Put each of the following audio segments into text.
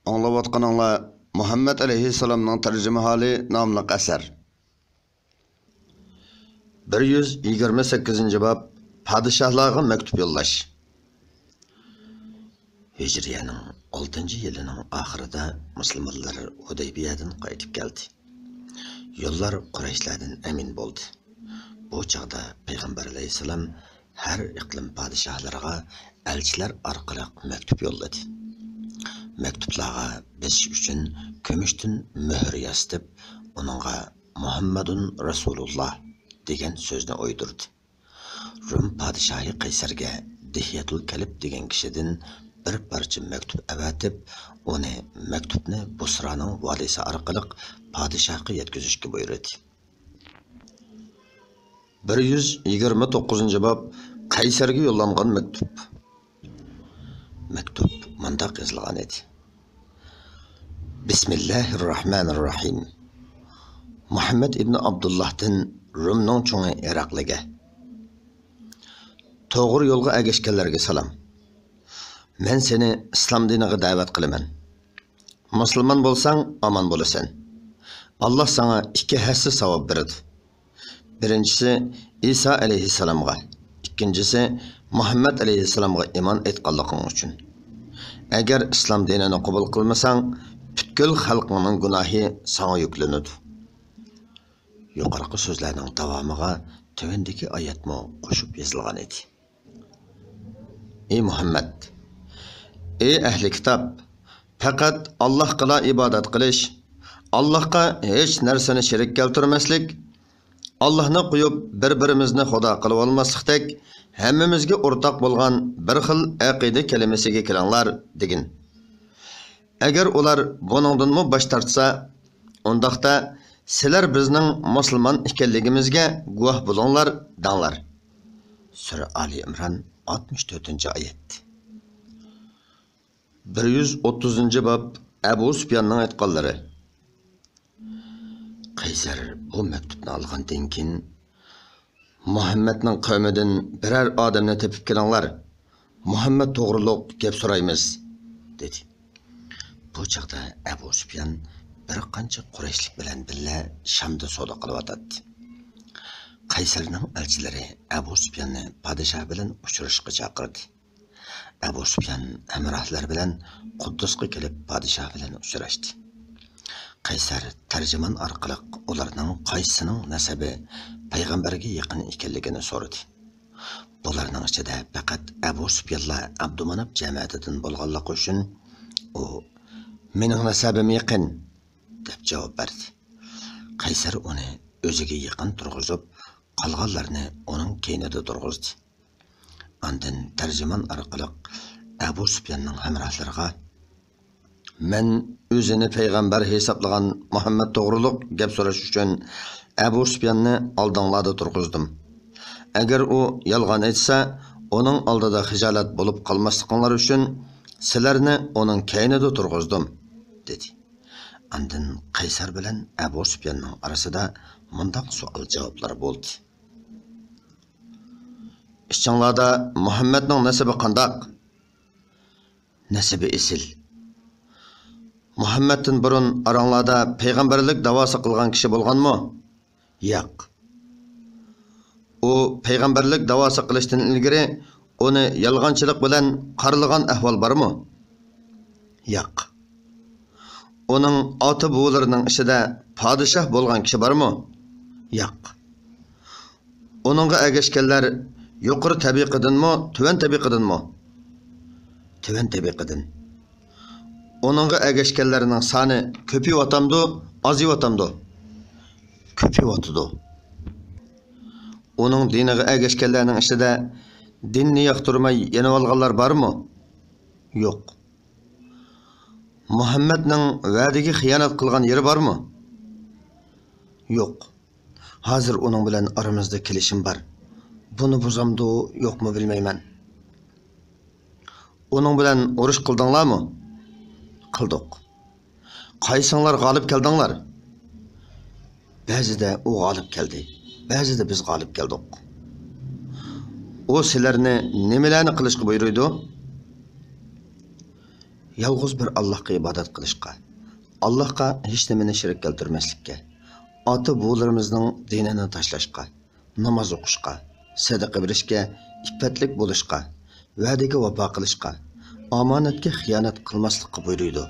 Anlavatqanыңlar Muhammed Aleyhisselam'ның tercüme hali namlıq eser. 128. bab Padişahlığa mektup yollaş. Hicriyenin 6. yılının ahırında Müslümanlar Hudeybiye'den qaytib geldi. Yollar Kureyşlerden emin oldu. Bu çağda Peygamber Aleyhisselam her iklim padişahlarına elçiler arkalık mektup yolladı. Mektuplarga biz üçün kömüştün mühür yastıp, onunla Muhammedun Resulullah degen sözünü oydurdu. Rum padişahı Kaysarga Dihyatul Kalib degen kişiden bir parça mektup evetip, onu mektupni Busra'nın valisi arkalık padişahı yetkizişki buyurdu. 129. bab Kaysarga yollangan mektup. Mektup mundaq yazılgan edi. Bismillahirrahmanirrahim. Muhammed ibn Abdullah'dan Rum'ның çoğu Iraklıga. Toğır yolga ergeşkenlerge salam. Men seni İslam diniga davet kılıman. Müslüman bolsan aman bolasan. Allah sana iki hassa savab berdi. Birincisi İsa aleyhisselamga, ikincisi Muhammed aleyhisselamga iman etqanlığın üçün. Eğer İslam dinini kabul kılmasan, bütkül halkının günahı sana yüklenir. Yukarıki sözlerinin devamıga tövendeki ayet mi koşup yazılgan edi. Ey Muhammed, ey ehli kitap, fakat Allah kıla ibadet kılış, Allah'a hiç nerseni şerik keltirmeslik, Allah'ını koyup birbirimizni xudo qilib olmaslikdek, hammamizga o'rtaq bo'lgan bir xil aqida kalimasiga kiranglar degin. Agar ular buningdanmi bosh tortsa, undaqda sizlar bizning musulmon ekanligimizga guvoh bo'linglar danglar. Sura Ali İmran 64-oyat. 130. bab Abu Sufyanning aytganlari. Kaysar bu mektubni algandan keyin Muhammedning qavmidan birer odamni tepib kelinglar. Muhammed to'g'riliq gap so'raymiz dedi. Bu chaqda Abu Sufyan bir qancha Qurayshlik bilan birga Shamda savdo qilyotdi. Qaysarning elchilari Abu Sufyanni podshoh bilan uchrashishga chaqirdi. Abu Sufyan hamrohlari bilan Quddusga kelib podshoh bilan uchrashdi. Kaysar tercüman arkalık ularning qaysisining nasabi payg'ambarga yaqin ekanligini so'radi. Bularning ichida faqat Abu Sufyanla Abdumanab jamiyatidan bo'lganligi uchun u mening nasabim yaqin deb javob berdi. Kaysar uni o'ziga yaqin turg'izib, qolganlarni uning keynida turg'izdi. Ondan tercüman arkalık Abu Sufyanning hamrohlariga men özünü peygamber hesaplagan Muhammed to'g'riliq gap so'rash uchun Abu Sufyanni oldinglarda turg'izdim. Agar u yolg'on aytsa, uning oldida xijolat bo'lib qolmasliklarinlar uchun sizlarni uning keynida turg'izdim dedi. Ondan Qaysar bilan Abu Sufyanning orasida mundaq savol-javoblar bo'ldi. İşçilarda Muhammedning nasabi qandaq? Nasabi esil. Muhammed'in burun aranglarda peygamberlik davası kılgan kişi bolgan mı? Yok. O peygamberlik davası kılıştan ilgiri onu yalğançılık bilen qarlıgan ahval var mı? Yok. Onun atı buğularının içinde padişah bolgan kişi var mı? Yok. Onunla ergeşkenler yukarı tabiqidin mi, tüven tabiqidin mi? Tüven tabiqidin. Onunla ergeşkenlerinin sani köpü vatamdı, azı vatamdı. Köpü vatıdı. Onun diniga ergeşkenlerinin içinde dinni yaktırmay yeni olganlar var mı? Yok. Muhammed'nin vədigi xiyanat kılgan yeri var mı? Yok. Hazır onun bilen aramızda kelişim var. Bunu buzamdı yok mu bilmeymen. Onun bilen oruç kıldınlar mı? Kıldık. Qaysınlar galip keldinglar? Ba'zida o galip keldi. Ba'zida biz galip keldik. O sizlarni nimalarni qilishga buyurdi? yolg'iz bir Allohga ibodat qilishga, Allohga hech nimani shirik keltirmaslikka, ota-buvlarimizning dinini tashlashga, namoz o'qishga, sadaqa berishga, iffatlik bo'lishga, va'daga vafo qilishga, omonatga xiyonat qilmaslikka buyuruydi.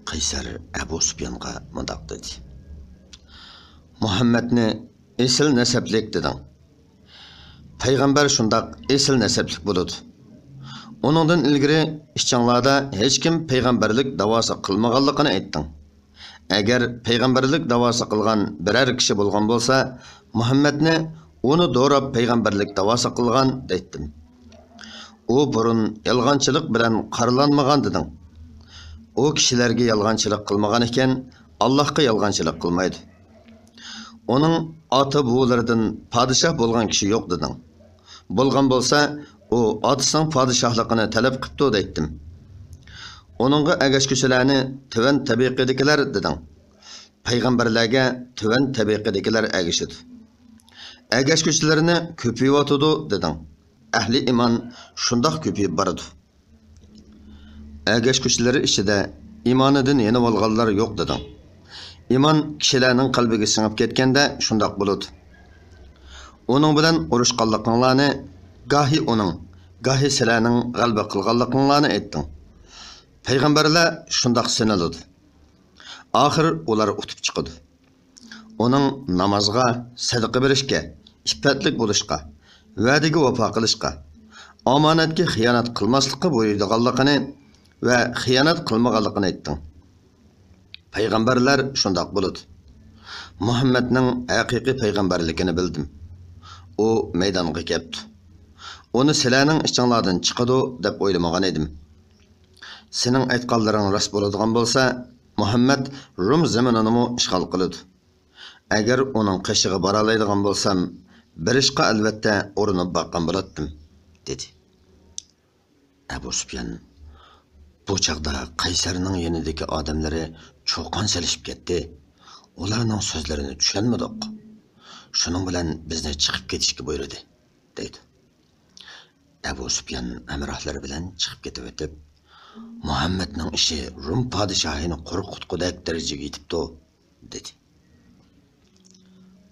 Qaysar Abu Sufyonga mundoq dedi: Muhammadni esil nasablik deding. Payg'ambar shundoq esil nasablik bo'ladi. Onundan ilgari ishchanglarda hech kim payg'ambarlik da'vosi qilmaganligini aytding. Agar payg'ambarlik da'vosi qilgan biror kishi bo'lgan bo'lsa, Muhammadni onu doğrab payg'ambarlik da'vosi qilgan deydim. U burun yolg'onchilik bilan qaralanmagan deding. O kishilarga yolg'onchilik qilmagan ekan, Allohga yolg'onchilik qilmaydi. Onun ota-buvlaridan podshoh bo'lgan kishi yo'q deding. Bo'lgan bo'lsa, o otasining podshohligini talab qilibdi deydim. Onunga agashkuchilarni tuvan tabiqidagilar deding. Payg'ambarlarga tuvan tabiqidagilar agishidi. Agashkuchilarni ko'payotdi deding. Ahli iman shundoq ko'payib boradi. Agashkuchilari ichida imonidan yenib olganlar yo'q deding. İman kishilarning qalbiga singib ketganda shundoq bo'ladi. Onun bilan urushganliklarini gahi uning, gahi sizlarning g'alaba qilganliklarini aytding. Payg'ambarlar shundoq siniladi. Oxir ular o'tib chiqadi. Uning namozga, sadaqa berishga, iffatlik bo'lishga, va'daga vafo qilishga, omonatga xiyonat qilmaslikka buyurganligini va xiyonat qilmaganligini aytding. Payg'ambarlar shundoq bo'ladi. Muhammadning haqiqiy payg'ambarligini bildim. O maydonga kelibdi. Onu sizlarning ichinglardan chiqadi deb o'ylamagan edim. Sening aytganlaring rost bo'ladigan bo'lsa, Muhammad Rum zaminini ishg'ol qiladi. Agar uning qishig'i bora oladigan bo'lsam, bir ishqa albatta urinib boqqan bo'lardim, dedi. Abu Sufyan bu chaqda Qaysarning yanidagi odamlari cho'qon selishib ketdi. Ularning so'zlarini tushunmadik. Shuning bilan bizni chiqib ketishga buyurdi, dedi. Abu Sufyan amrohlari bilan chiqib ketib o'tib, Muhammadning ishi Rum podshohini qo'rqitqudak darajaga yetibdi, dedi.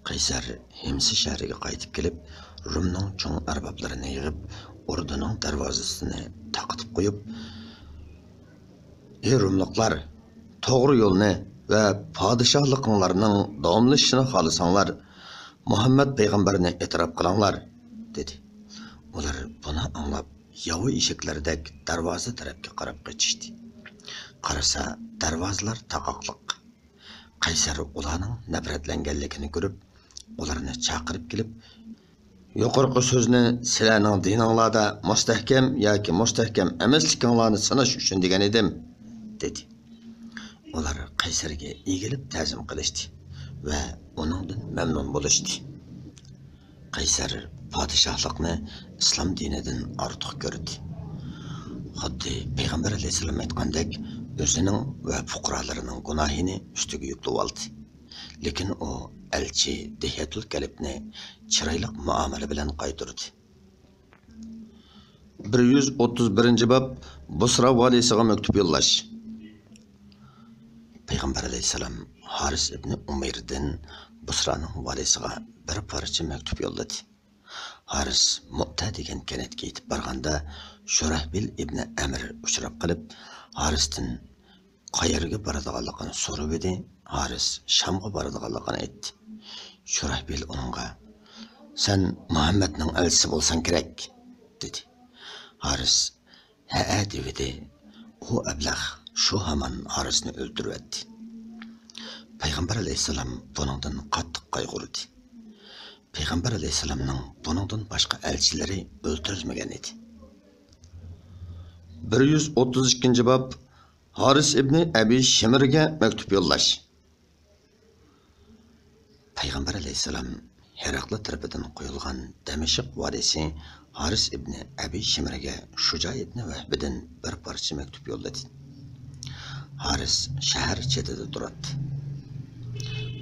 Qaysar Himsi shahriga qaytib kelib, Rumning cho'ng arboblarini yig'ib, orduning darvozasini taqitib qo'yib, "Ey Rumliklar, to'g'ri yo'lni va podshohliklaringning davomlashishini xohlasanglar, Muhammad payg'ambarni e'tirof qilinglar", dedi. Ular buni anglab, yovi eshiklardek darvoza tarafga qarab qochishdi. Qarasa, darvozalar taqoqliq. Qaysar ularning nafratlanganligini ko'rib, ularni chaqirib kelib, "Yuqorqi so'zni sizlarning dininglarda mustahkam yoki mustahkam emasliginglarni sanash uchun degan edim", dedi. Ular Qaysarga egilib ta'zim qilishdi va uningdan mamnun bo'lishdi. Qaysar podshohlikni islom dinidan ortiq ko'rdi. Xuddi payg'ambar alayhisalom aytgandek, o'zining va fuqarolarining gunohini ustiga yuklab oldi. Lekin u elchi Dihiyatul Kalbni chiroyli muomala bilan qaytardi. 131-bob Busra valisiga maktub yo'llash. Payg'ambar alayhisalom Haris ibn Umayrdan Busraning valisiga bir parcha maktub yo'lladi. Haris Mu'ta degan kanatga yetib borganda Shurahbil ibn Amr uchrab qilib, Harisdan qayerga boradiganligini so'rab edi. Haris Shamga boradiganligini aytdi. Shurahbil uningga "Sen Muhammadning elchisi bo'lsan kerak", dedi. Haris "Ha" dedi. U ablah shu hamon Harisni o'ldirdi. Payg'ambar alayhisalom buningdan qattiq qayg'urdi. Payg'ambar alayhisalomning buningdan boshqa elchilari o'ldirilmagan edi. 132-bob Haris ibn Abi Shimirga maktub yo'llash. Payg'ambar alayhisalom Herakli tarafidan qo'yilgan Damashq valisi Haris ibn Abi Shimirga Shuja ibn Vahbidan bir parcha maktub yo'lladi. Haris shahar chetida turadi.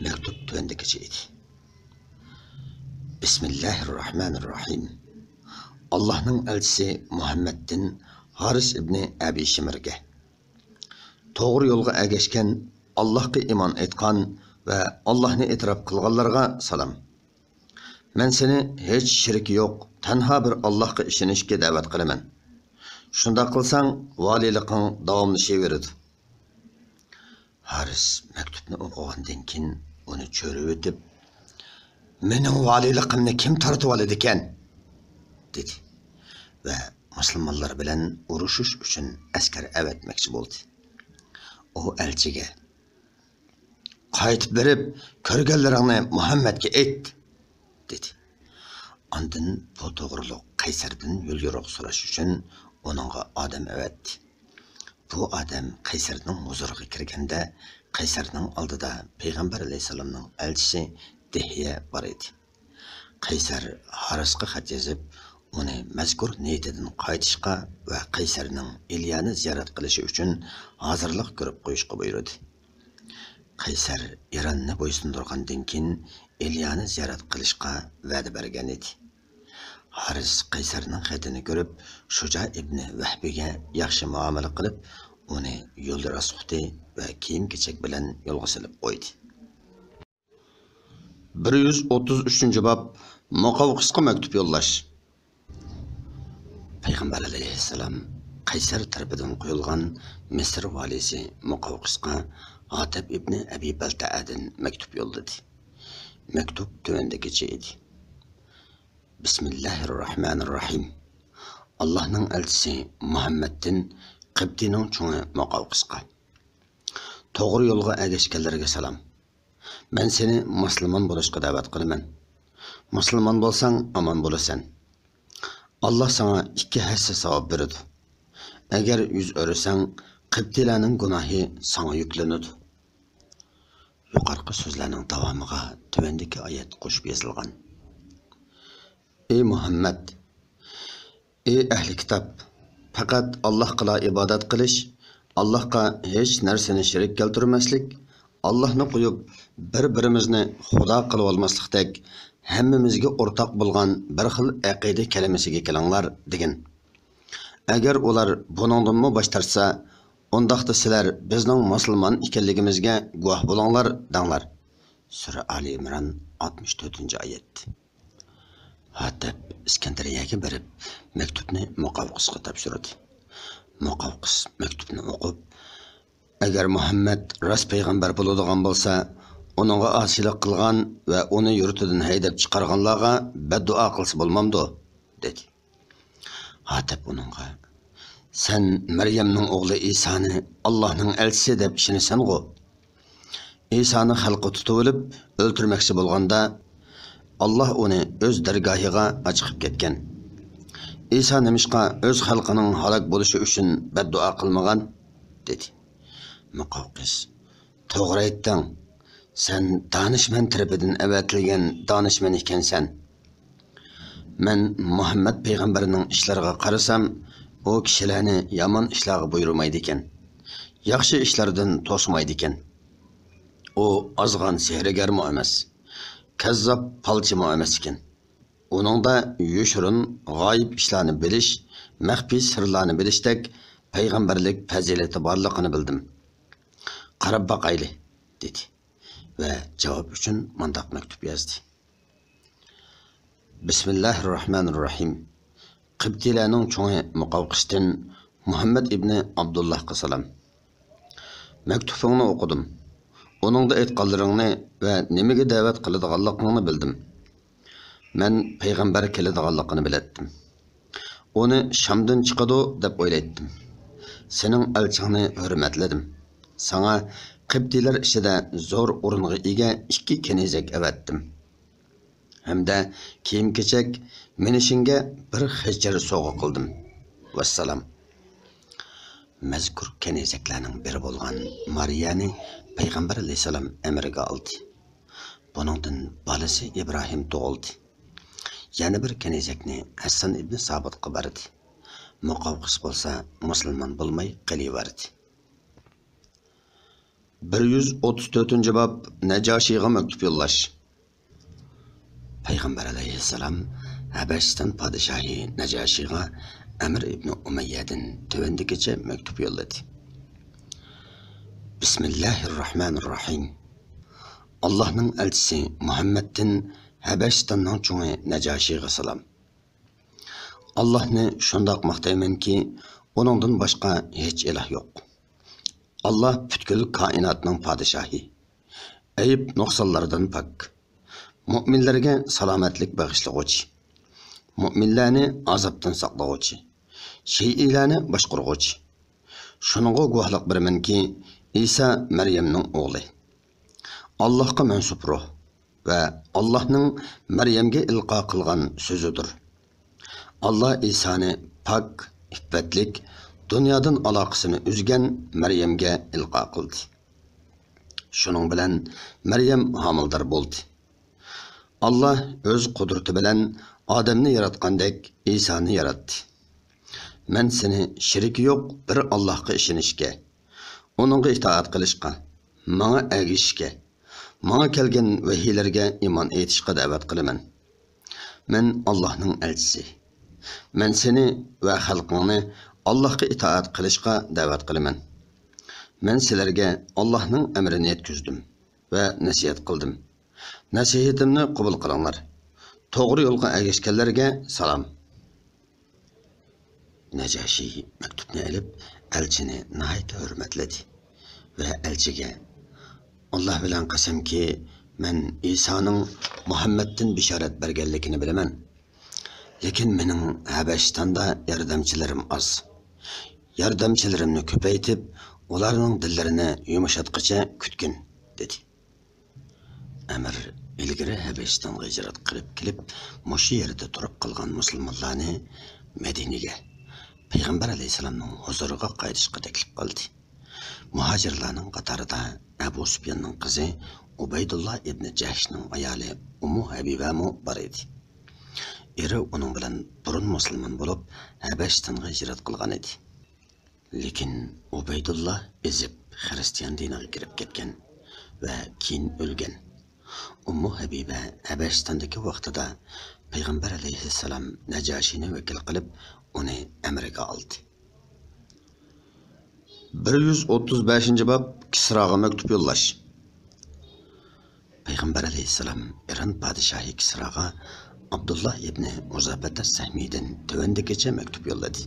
Maktub tuvandikicha edi. Bismillahirrohmanirrohim. Allohning elchisi Muhammaddan Haris ibn Abi Shimirga. To'g'ri yo'lga ergashgan, Allohga iymon etgan va Allohni e'tirof qilganlarga salom. Men seni hech shirki yo'q, tanho bir Allohga ishonishga da'vat qilaman. Shunda qilsang, valiliqing davomlashaveradi. Haris maktubni o'qigandan keyin uni cho'rib o'tib, "Mening valiliqimni kim tortib oladi ekan?" dedi va musulmonlar bilan urushish uchun askar avatmoqchi bo'ldi. O elchiga, "Qaytib berib, ko'rganlaringni Muhammadga ayt", dedi. Ondan bu to'g'riliq Qaysardan yo'l yo'riq so'rash uchun onunğa odam avatdi. Bu odam Qaysarning huzuriga kirganda, Qaysarning oldida Payg'ambar alayhisalomning elchisi Dihya bor edi. Qaysar Harisga xat yozib, uni mazkur niyatidan qaytishga va Qaysarning Ilyani ziyorat qilishi uchun hozirlik ko'rib qo'yishga buyurdi. Qaysar Ironni bo'ysundirgandan keyin Ilyani ziyorat qilishga va'da bergan edi. Haris Qaysarning xatini ko'rib, Shuja ibn Vahbiga yaxshi muomala qilib, uni yo'lda rasxuti va kiyim-kechak bilan yo'lga silib qo'ydi. 133-bob Muqavqisga maktub yo'llash. Payg'ambar alayhissalom Qaysar tarafidan qo'yilgan Misr valisi Muqavqisga Hatib ibn Abi Balta'dan maktub yo'lladi. Maktub tuvandagicha edi. Bismillahirrahmanirrahim. Allohning elchisi Muhammaddan Qibtining cho'ngi Muqavqisga. To'g'ri yo'lga ergashganlarga salom. Men seni musulmon bo'lishga da'vat qilaman. Musulmon bo'lsang, aman bo'lasan. Allah sana 2 hassa savob beradi. Agar yuz o'risang, Qibtilarning gunohi sana yuklanadi. Yuqorqi so'zlarning davomiga tuvandagi oyat qo'shib yozilgan. Ey Muhammad, ey ahli kitob, faqat Allohga ibodat qilish, Allohga hech narsani shirik keltirmaslik, Allohni qo'yib bir-birimizni xudo qilib olmaslikdek, hammamizga o'rtoq bo'lgan bir xil aqida kalimasiga kelinglar degan. Agar ular buningdanmi bosh tortsa, undaqda sizlar bizning musulmon ekanligimizga guvoh bo'linglar danglar. Sura Ali Imron 64-oyat. Hatib Iskandariyaga berib, maktubni Muqavqisga topshirdi. Muqavqis maktubni o'qib, agar Muhammad rost payg'ambar bo'ladigan bo'lsa, onunğa asilik qilgan va uni yurtidan haydab chiqarganlarga beddua qilsa bo'lmamdi, dedi. Hatib onunğa, sen Maryamning o'g'li İsa'ni Allohning elchisi deb ishonasan-ku. İsa'ni xalqi tutib olib, o'ltirmoqchi bo'lganda Allah uni o'z dargohiga chiqib ketgan. İsa nimishqa o'z xalqining halok bo'lishi uchun beddua qilmagan, dedi. Muqavqis, to'g'ri aytding. Sen danishmand tarafidan avatilgan danishmand ekansan. Men Muhammad payg'ambarning ishlariga qarasam, o kishilarni yomon ishlarga buyurmaydi ekan. Yaxshi ishlardan to'smaydi ekan. O ozg'an sehrgarmi emas, kazzab palchimi emas ekan. Uningda yoshirin g'oyib ishlarni bilish, maxfiy sirlarni bilishdek payg'ambarlik fazilati borligini bildim. Qarab boqayli, dedi. Ve cevap için mandak mektup yazdı. Bismillahirrahmanirrahim. Qibtilarning cho'ngi Muqavqisdan Muhammad ibn Abdullahga salom. Maktubingni o'qidim. Oningda aytganlaringni va nimaga da'vat qiladiganligingni bildim. Men payg'ambar keladiganligini biletdim. Uni Shamdan chiqadi deb o'ylaydim. Sening elchingni hurmatladim. Sana Qibtilar ishida zo'r o'ringa ega 2 kenizak avatdim. Hamda kiyim-kechak minishingga bir hijr sovg'a qildim. Vassalam. Mazkur kenizaklarning biri bo'lgan Mariyani payg'ambar alayhisalom amriga oldi. Buningdan bolasi Ibrohim tug'ildi. Yana bir kenizakni Hasan ibn Sabitga berdi. Muqavqis bo'lsa musulmon bo'lmay qiliverdi. 134-bob Najoshiga maktub yo'llash. Payg'ambar alayhissalom Habasiston podshohi Najoshiga Amir ibn Umayyadan tövəndikiçə məktub yolladı. Bismillahirrahmanirrahim. Allah'ın elçisi Muhammed'in Habeşistan'ın çoğu Necaşi'ye salam. Allah'ını şundaq maqtayman ki, onundan başqa hiç ilah yo'q. Allah bütkül kainatning padişahı. Ayıp nuqsanlardan pak. Müminlerge salametlik bağışlıqochi. Müminlarni azapdan saqlag'ochi. Şeyilarni boshqarg'ochi. Shuningga guvohlik beraman ki, İsa Maryamning o'g'li. Allah'a mansub ruh ve Allah'ның Maryamga ilqa qilgan so'zidir. Allah İsa'ni pak, iffetlik, dünyadan alaqasını üzgen Maryamga ilqa qildi. Şunun bilan Maryam homildor bo'ldi. Allah öz qudrati bilan odamni yaratgandek İsa'ni yaratdi. Men seni shiriki yo'q bir Allohga ishonishga, uningga itoat qilishga, menga ergishishga, menga kelgan vahiylarga iymon etishga da'vat qilaman. Men Allohning elchisi. Men seni ve xalqingni Allah'a itaat qilishga da'vat qilaman. Men sizlarga Allah'ның emrini yetkizdim ve nasihat qildim. Nasihatimni qabul qilinglar. To'g'ri yo'lga ergashganlarga salom. Najashi maktubni olib, elchini nihoyat hurmatladi ve elchiga Allah bilan qasamki, men İsa'ның Muhammed'dan bishorat berganligini bilaman. Lekin mening Habeşistan'da yardımcılarım az. Yardımcılarımni ko'paytib, ularning dillarini yumshatqicha kutgin, dedi. Amir ilgari Habeşistanga hijrat qilib kelib, mushu yerda turib qolgan musulmonlarni Madinaga, Payg'ambar alayhisolamning huzuriga qaytishga taklif qildi. Muhojirlarning qatorida Abu Sufyanning qizi Ubaydullah ibn Jahshning ayoli Ummu Habiba bor edi. Eri onun bilan burun musulmon bo'lib, Habeşistanga hijrat qilgan edi. Lekin Ubaydullah ezib Hristiyan diniga kirib ketgan va keyin o'lgan. Ummu Habiba Habeşistandagi vaqtida Payg'ambar alayhissalom Najashini vakil qilib, uni amriga oldi. 135-bab Kisroga maktub yo'llash. Payg'ambar alayhissalom Iran podshohi Kisroga Abdullah ibn Uzafat as-Sahmiydan tövəndikiçə məktub yolladı.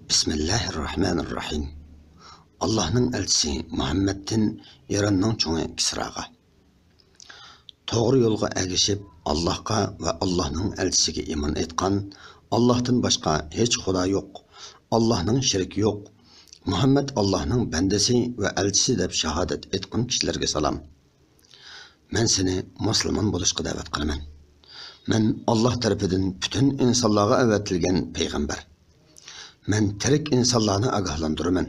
Bismillahirrahmanirrahim. Allah'ın elçisi Muhammed'in İran'ның çoğu Kisraga. Toğru yolga ergişip Allah'a ve Allah'ın elçisiga iman etkan, Allah'tan başka hiç xuda yok, Allah'ın şiriki yok, Muhammed Allah'ın bendesi ve elçisi deb şahadet etkan kişilerge salam. Men seni Müslüman bo'lishga da'vat qilaman. Men Allah tarafidan bütün insonlarga avatilgan payg'ambar. Men tirik insonlarni ogohlantiraman.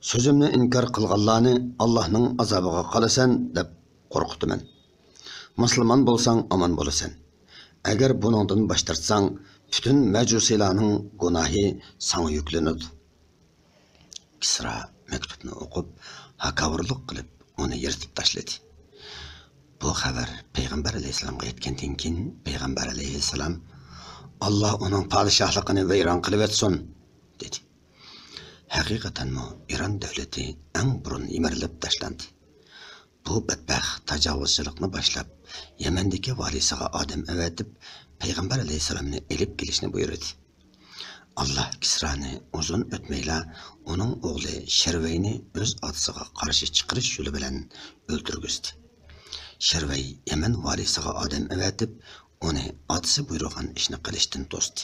So'zimni inkor qilganlarni Allohning azobiga qolasan deb qo'rqitaman. Müslüman bo'lsang aman bo'lasan. Agar buningdan bosh tortsang, bütün majusiylarning gunohi sana yuklanadi. Kisra maktubni o'qib, hakavrlik qilib, uni yirtib tashladi. Bu xabar Payg'ambar alayhisolamga yetgandan keyin Payg'ambar alayhisolam Allah onun padişahligini vayron qilib etsin, dedi. Haqiqatan İran davlati eng burun yemirilib tashlandi. Bu badbaxt tajovuzchilikni boshlab, Yamandagi valisiga odam avatib, Payg'ambar alayhisolamni elib kelishni buyurdi. Allah Kisrani uzun o'tmayla uning o'g'li Sharvayni o'z otasiga qarshi chiqarish yo'li bilan o'ldirgizdi. Sharvay Yaman valisiga odam avatib, uni otasi buyurgan ishni qilishdan to'sdi.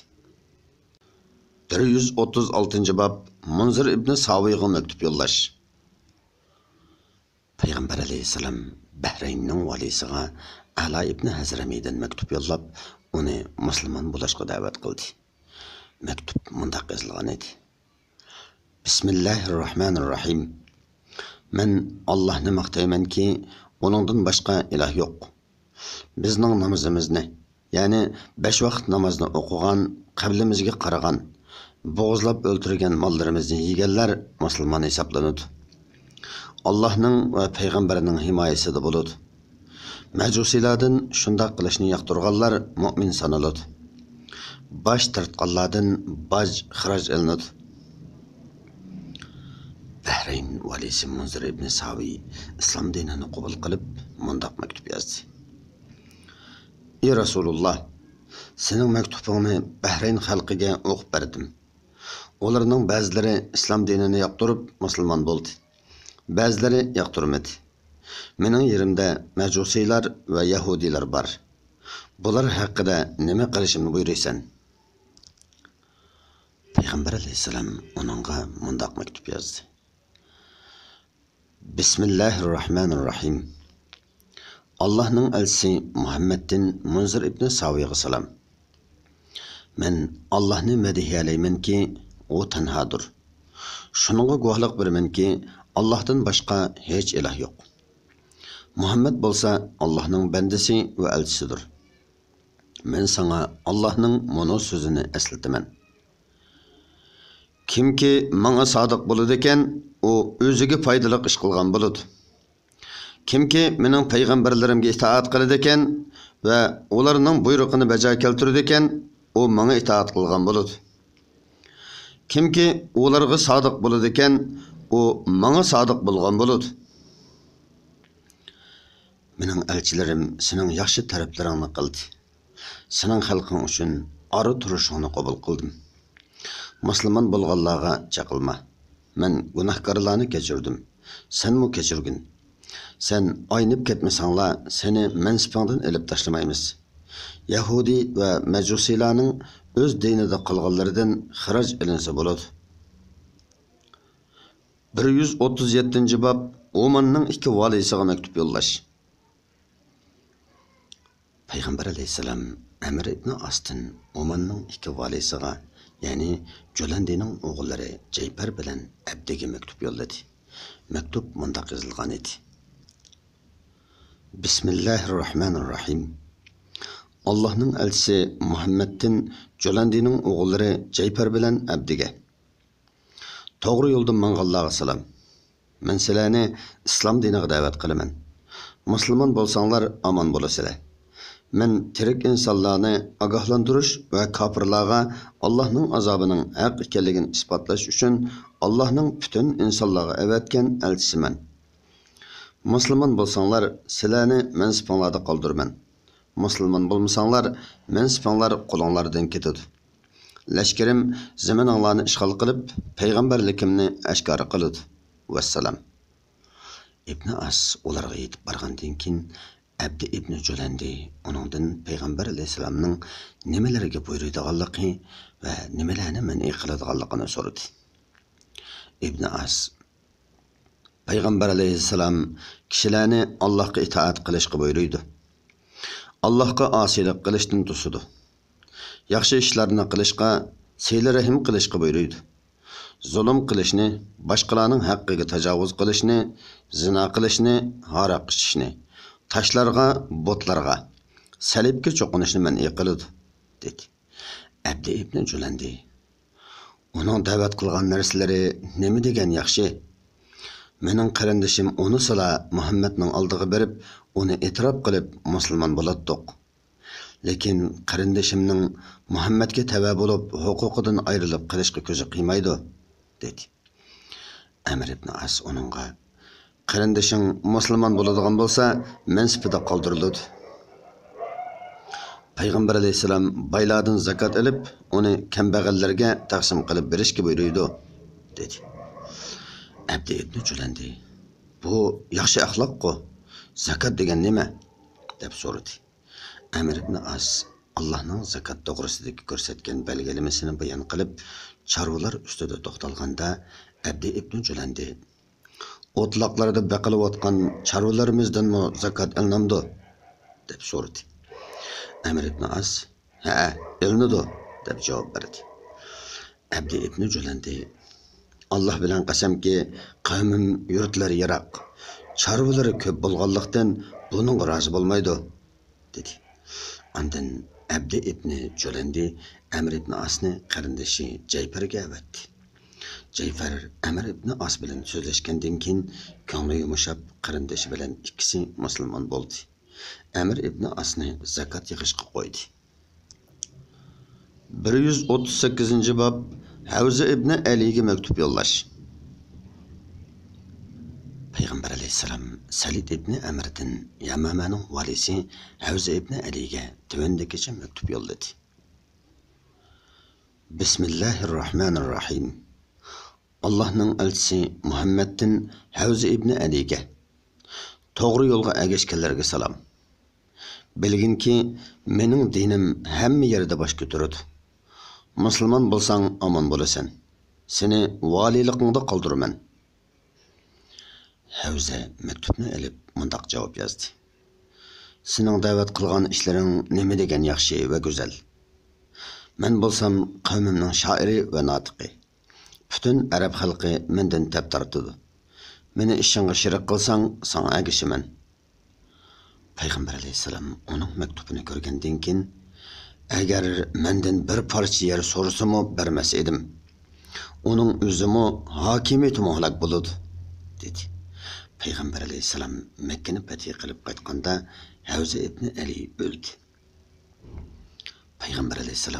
136-bab Munzir ibn Saviyga maktub yo'llash. Payg'ambar alayhisalom Bahraynning valisiga Ala ibn Hazramiydan maktub yo'llab, uni musulmon bo'lishga da'vat qildi. Maktub mundaq yozilgan edi. Bismillahirrahmanirrahim. Men Allohni maqtaymanki, onundan başqa ilah yo'q. Bizning namozimizni, ya'ni 5 vaqt namozni o'qigan, qiblimizga qaragan, bo'g'izlab o'ltirgan mollarimizni yeganlar musulmon hisoblanadi. Allohning va payg'ambarining himoyasida bo'ladi. Majusiylardan shunday qilishni yoqtirganlar mu'min sanaladi. baş tartqanlardan baj xiraj ilinadi. Bahrayn valisi Munzir ibn Saviy islom dinini qabul qilib mundaq maktub yozdi. Ey Rasululloh, sening maktubingni Bahrayn xalqiga o'qib berdim. Ularning ba'zilari islom dinini yoqtirib musulmon bo'ldi. Ba'zilari yoqtirmadi. Mening yerimda majusiylar va yahudiylar bor. Bular haqida nima qilishimni buyuraysan? Payg'ambar alayhisalom uningga mundaq maktub yozdi. Bismillahirrahmanirrahim. Allah'ның elçisi Muhammed'in Munzir ibn Saviyga salam. Men Allah'ni medihiyaleymen ki o tenhadır. Şununla guahlık vermen ki Allah'tan başka hiç ilah yok. Muhammed bolsa Allah'ның bendisi ve elçisidir. Men sana Allah'ның mono sözünü esletimen. Kimki bana sadık buludu eken o özüge faydalı iş kılgan buludu. Kimki mening payg'ambarlarimga itoat qiladi ekan va ularning buyruqini bajo keltiradi ekan, u menga itoat qilgan bo'ladi. Kimki ularga sodiq bo'ladi ekan, u menga sodiq bo'lgan bo'ladi. Mening elchilarim sening yaxshi taraflaringni qildi. Sening xalqing uchun ori turishingni qabul qildim. Musulmon bo'lganlarga chaqilma. Men gunohkorlarni kechirdim. Sen mu kechirgin? Sen aynıp ketmesanlar seni mensipangdan elip taşlamaymiz. Yahudi ve mecusilarning öz dinida qolganlaridan xiraj ilinsa bo'ladi. 137-bab Omanning ikki valisiga maktub yo'llash. Payg'ambar alayhisalom Amr ibn As'dan Omanning ikki valisiga, ya'ni Jolandining o'g'illari Jaypar bilan Abdiga maktub yo'lladi. Maktub mundaq yozilgan edi. Bismillahirrahmanirrahim. Allah'ның elçisi Muhammed'in Jolandining o'g'illari Jaypar bilan Abdiga. To'g'ri yo'ldan manganlarga salam. Men sizlarni islom diniga da'vat qilaman. Musulmon bo'lsanglar aman bo'lasizlar. Men tirik insonlarni ogohlantirish va kofirlarga Allohning azobining haq ekanligini isbotlash uchun Allohning butun insonlarga avatgan elchisiman. Musulmon bo'lsanglar, sizlarni mansipanglarda qoldirman. Musulmon bo'lmasanlar, mansipanglar qo'linglardan ketadi. Lashkarim zamininglarni ishg'ol qilib, payg'ambarligimni oshkora qiladi. Vassalam. Ibn As ularga yetib borgandan keyin Abdi ibn Julandi uningdan payg'ambar alayhisalomning nimalarga buyuradiganligi va nimalarni man'iy qiladiganligini so'radi. Ibn As Payg'ambar alayhissalom kishilarni Allohga itoat qilishga buyurdi. Allohga osiylik qilishdan to'sidi. Yaxshi ishlarni qilishga, siyla rahim qilishga buyurdi. Zulm qilishni, boshqalarning haqqiga tajovuz qilishni, zina qilishni, haroq ichishni, tashlarga, botlarga, salibga cho'qinishni man'iy qildi, dedi. Abdi ibn Julandi uning da'vat qilgan narsalari nima degan yaxshi? Mening qarindishim onu sala Muhammadning oldiga berib, uni e'tirof qilib musulmon bo'latdiq. Lekin qarindishimning Muhammadga tava bo'lib, huquqidan ayrilib qilishga ko'zi qiymaydi, dedi. Amr ibn As uningga, qarindishing musulmon bo'ladigan bo'lsa, mansibida qoldiriladi. Payg'ambar alayhisalom baylardan zakat olib, uni kambag'allarga taqsim qilib berishga buyurdi, dedi. Abdi ibn Julandi, bu yaxshi axloq-ku. Zakat degan nima? deb so'radi. Amr ibn As Allohning zakat to'g'risidagi ko'rsatgan belgilamasini bayon qilib, chorvalar ustida to'xtalganda Abdi ibn Julandi, o'tloqlarda baqilayotgan chorvalarimizdanmi zakat ilinadi deb so'radi. Amr ibn As, ha, ilinadi deb javob berdi. Abdi ibn Julandi, Allah bilan qasamki, qavmim yurtlari yiroq, chorvalari ko'p bo'lganlikdan buning rozi bo'lmaydi, dedi. Ondan Abdi ibn Julandi Amr ibn Asni qarindishi Jayparga avatdi. Jayfar Amr ibn As bilan so'zlashgandan keyin ko'ngli yumshab, qarindishi bilan ikkisi musulmon bo'ldi. Amr ibn Asni zakat yig'ishga qo'ydi. 138 bab Havza ibn Ali'ga maktub yo'llash. Payg'ambar alayhisalom Salid ibn Amrdan Yamamaning valisi Havza ibn Aliga tuvandagicha maktub yo'lladi. Bismillahirrohmanirrohim. Allohning elchisi Muhammaddan Havza ibn Aliga to'g'ri yo'lga ergashganlarga salom. Bilginki, mening dinim hamma yerda bosh ko'taradi. Musulmon bo'lsang omon bo'lasan. Seni valiliqingda qoldiraman. Havza maktubni olib mundaq javob yozdi. Sening da'vat qilgan ishlaring nima degan yaxshi va go'zal. Men bo'lsam qavmimning shoiri va notiqi. Butun arab xalqi mendan tap tortadi. Meni ishingga shirik qilsang, sana agishiman. Payg'ambar alayhisalom uning maktubini ko'rgandan keyin, agar mendan bir parcha yer so'rasam bermas edim. Uning o'zimi hokimiyati muhlak bo'ladi, dedi. Payg'ambar alayhisalom Makkani fath qilib qaytganda Havza ibn Ali o'ldi. Payg'ambar alayhisalom